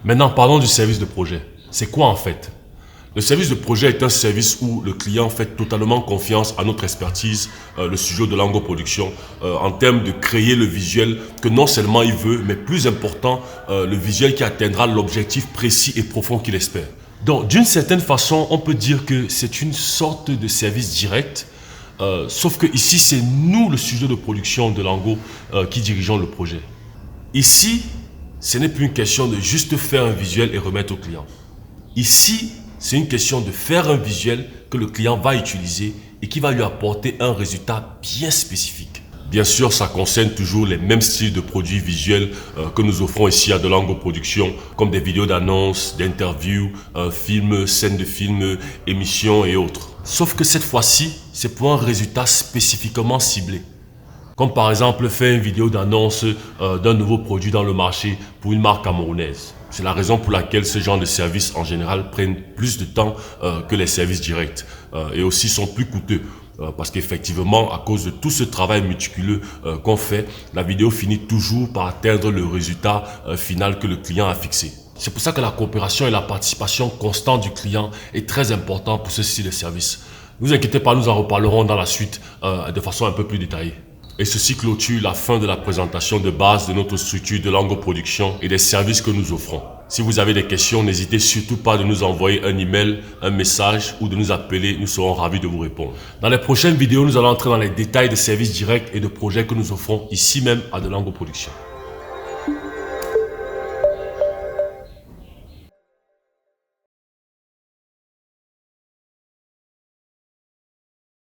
Maintenant, parlons du service de projet. C'est quoi en fait? Le service de projet est un service où le client fait totalement confiance à notre expertise, le studio de Lango Production, en termes de créer le visuel que non seulement il veut, mais plus important, le visuel qui atteindra l'objectif précis et profond qu'il espère. Donc, d'une certaine façon, on peut dire que c'est une sorte de service direct, sauf que ici, c'est nous, le studio de production de Lango, qui dirigeons le projet. Ici, ce n'est plus une question de juste faire un visuel et remettre au client. Ici, c'est une question de faire un visuel que le client va utiliser et qui va lui apporter un résultat bien spécifique. Bien sûr, ça concerne toujours les mêmes styles de produits visuels que nous offrons ici à Delango Productions, comme des vidéos d'annonces, d'interviews, films, scènes de films, émissions et autres. Sauf que cette fois-ci, c'est pour un résultat spécifiquement ciblé. Comme par exemple faire une vidéo d'annonce d'un nouveau produit dans le marché pour une marque camerounaise. C'est la raison pour laquelle ce genre de services en général prennent plus de temps que les services directs et aussi sont plus coûteux. Parce qu'effectivement, à cause de tout ce travail méticuleux qu'on fait, la vidéo finit toujours par atteindre le résultat final que le client a fixé. C'est pour ça que la coopération et la participation constante du client est très importante pour ce style de service. Ne vous inquiétez pas, nous en reparlerons dans la suite de façon un peu plus détaillée. Et ceci clôture la fin de la présentation de base de notre structure de Lango Production et des services que nous offrons. Si vous avez des questions, n'hésitez surtout pas de nous envoyer un email, un message ou de nous appeler, nous serons ravis de vous répondre. Dans les prochaines vidéos, nous allons entrer dans les détails des services directs et de projets que nous offrons ici même à Delango Production.